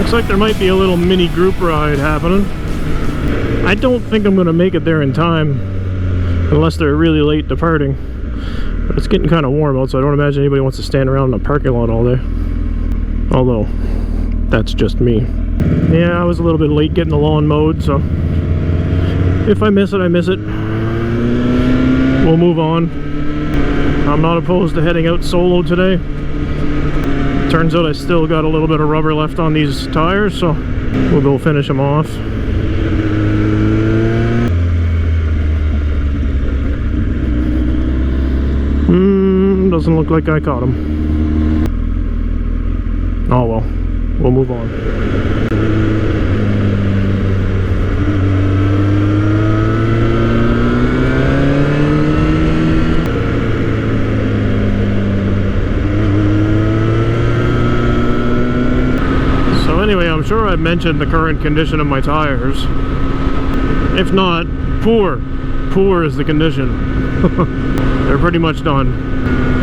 Looks like there might be a little mini group ride happening. I don't think I'm going to make it there in time unless they're really late departing. But it's getting kind of warm out, so I don't imagine anybody wants to stand around in the parking lot all day. Although, that's just me. Yeah, I was a little bit late getting the lawn mowed, so if I miss it, I miss it. We'll move on. I'm not opposed to heading out solo today. Turns out I still got a little bit of rubber left on these tires, so we'll go finish them off. Doesn't look like I caught him. Oh well, we'll move on. So anyway, I'm sure I've mentioned the current condition of my tires. If not, poor is the condition. They're pretty much done.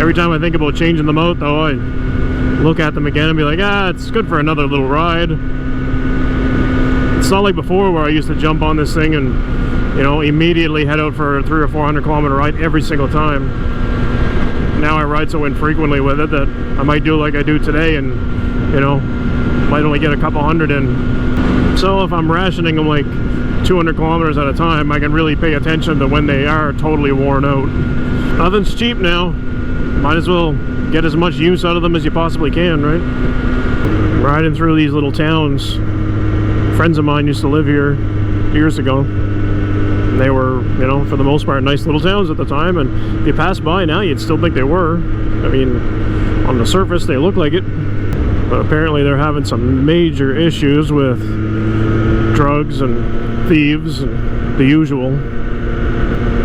Every time I think about changing them out, though, I look at them again and be like, it's good for another little ride. It's not like before where I used to jump on this thing and, you know, immediately head out for a 300 or 400 kilometer ride every single time. Now I ride so infrequently with it that I might do like I do today and, you know, might only get a couple hundred in. So if I'm rationing them like 200 kilometers at a time, I can really pay attention to when they are totally worn out. Nothing's cheap now. Might as well get as much use out of them as you possibly can, right? Riding through these little towns. Friends of mine used to live here years ago. And they were, you know, for the most part, nice little towns at the time. And if you pass by now, you'd still think they were. I mean, on the surface, they look like it. But apparently they're having some major issues with drugs and thieves and the usual.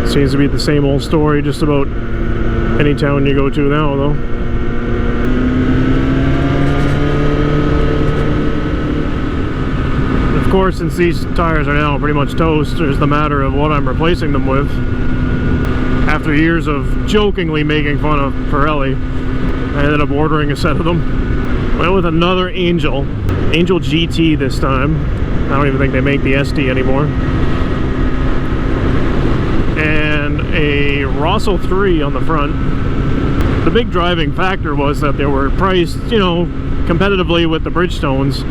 Seems to be the same old story just about any town you go to now, though. Of course, since these tires are now pretty much toast, there's the matter of what I'm replacing them with. After years of jokingly making fun of Pirelli, I ended up ordering a set of them. Went with another Angel GT this time. I don't even think they make the SD anymore. And a Rosso 3 on the front. The big driving factor was that they were priced, you know, competitively with the Bridgestones,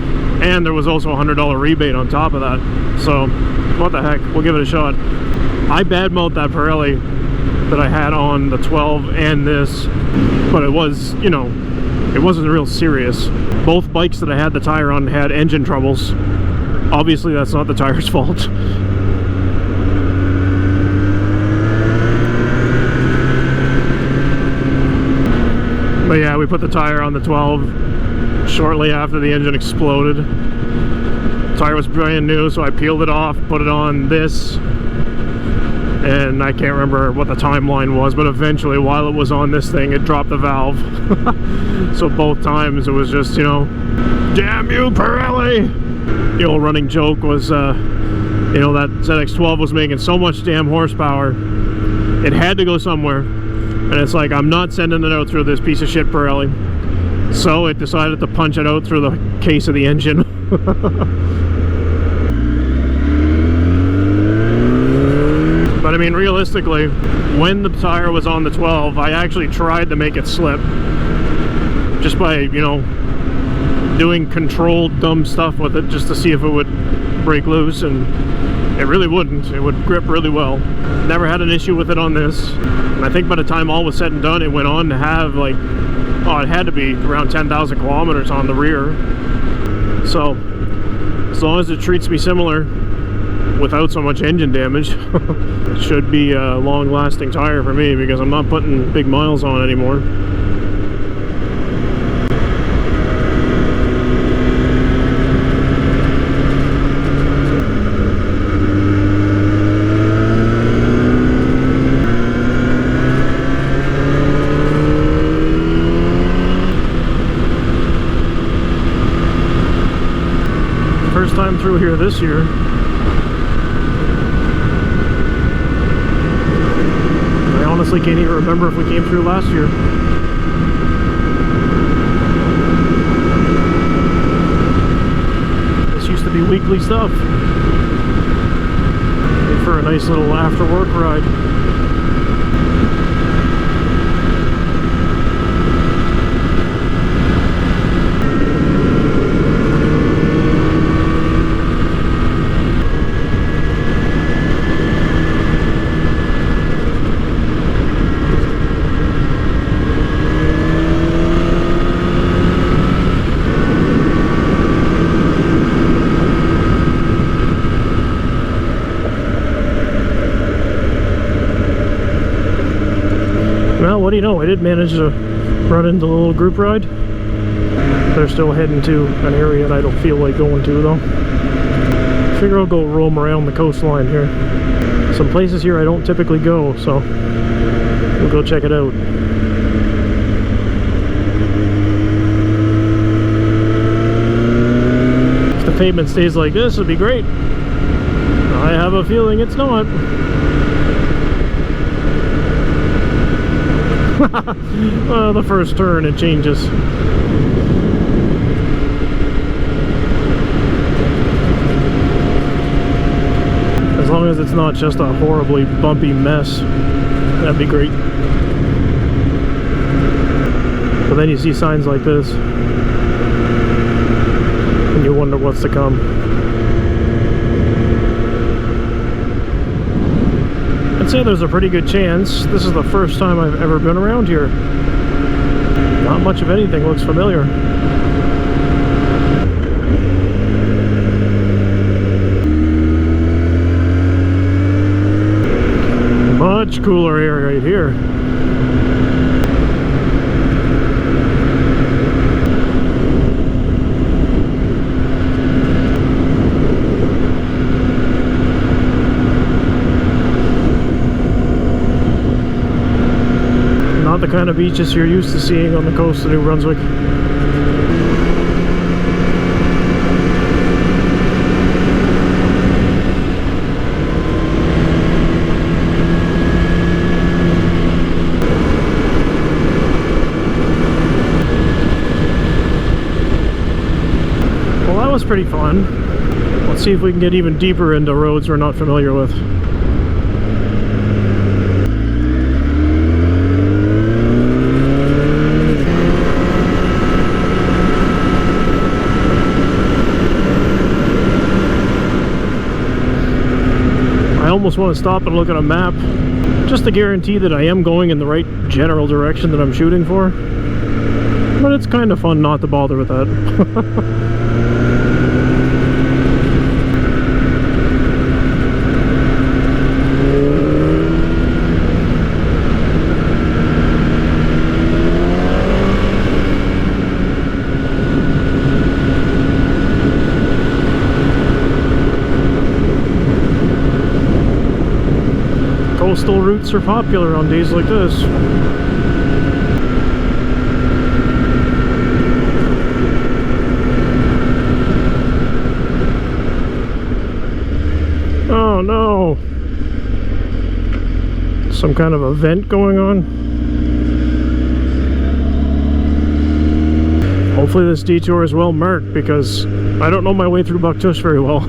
and there was also a $100 rebate on top of that. So, what the heck, we'll give it a shot. I badmouthed that Pirelli that I had on the 12 and this, but it was, you know, it wasn't real serious. Both bikes that I had the tire on had engine troubles. Obviously, that's not the tire's fault. But yeah, we put the tire on the 12 shortly after the engine exploded. The tire was brand new, so I peeled it off, put it on this, and I can't remember what the timeline was, but eventually while it was on this thing, it dropped the valve. So both times it was just, you know, damn you, Pirelli! The old running joke was, you know, that ZX-12 was making so much damn horsepower, it had to go somewhere. And it's like, I'm not sending it out through this piece of shit Pirelli. So it decided to punch it out through the case of the engine. But I mean, realistically, when the tire was on the 12, I actually tried to make it slip. Just by, you know, doing controlled dumb stuff with it just to see if it would break loose, and it really wouldn't. It would grip really well. Never had an issue with it on this. And I think by the time all was said and done, it went on to have like, oh, it had to be around 10,000 kilometers on the rear. So, as long as it treats me similar without so much engine damage, it should be a long-lasting tire for me, because I'm not putting big miles on anymore. First time through here this year. I honestly can't even remember if we came through last year. lovely stuff. Made for a nice little after work ride. Well, what do you know? I did manage to run into a little group ride. They're still heading to an area that I don't feel like going to, though. Figure I'll go roam around the coastline here. Some places here I don't typically go, so we'll go check it out. If the pavement stays like this, it'd be great. I have a feeling it's not. Well, the first turn it changes. As long as it's not just a horribly bumpy mess, that'd be great. But then you see signs like this and you wonder what's to come. I'd say there's a pretty good chance this is the first time I've ever been around here. Not much of anything looks familiar. Much cooler air right here. Not the kind of beaches you're used to seeing on the coast of New Brunswick. Well, that was pretty fun. Let's see if we can get even deeper into roads we're not familiar with. I almost want to stop and look at a map just to guarantee that I am going in the right general direction that I'm shooting for. But it's kind of fun not to bother with that. Coastal routes are popular on days like this. Oh no! Some kind of event going on. Hopefully this detour is well marked because I don't know my way through Bucktush very well.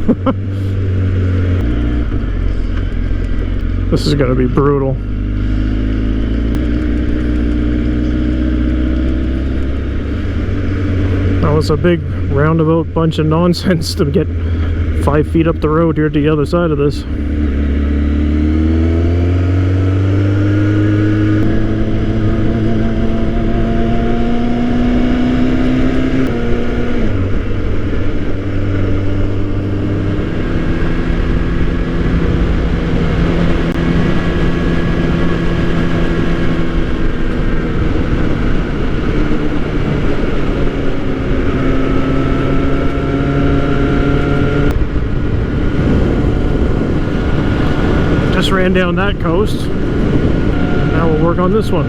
This is going to be brutal. That was a big roundabout bunch of nonsense to get 5 feet up the road here to the other side of this. Just ran down that coast. Now we'll work on this one.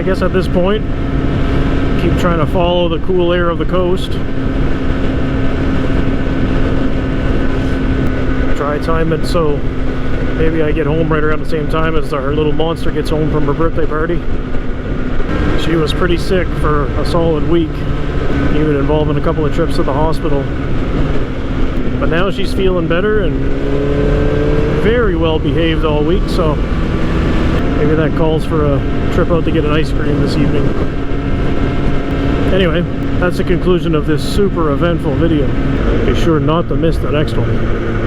guess at this point, keep trying to follow the cool air of the coast. Try time it so maybe I get home right around the same time as our little monster gets home from her birthday party. She was pretty sick for a solid week, even involving a couple of trips to the hospital. But now she's feeling better and very well behaved all week, so maybe that calls for a trip out to get an ice cream this evening. Anyway, that's the conclusion of this super eventful video. Be sure not to miss the next one.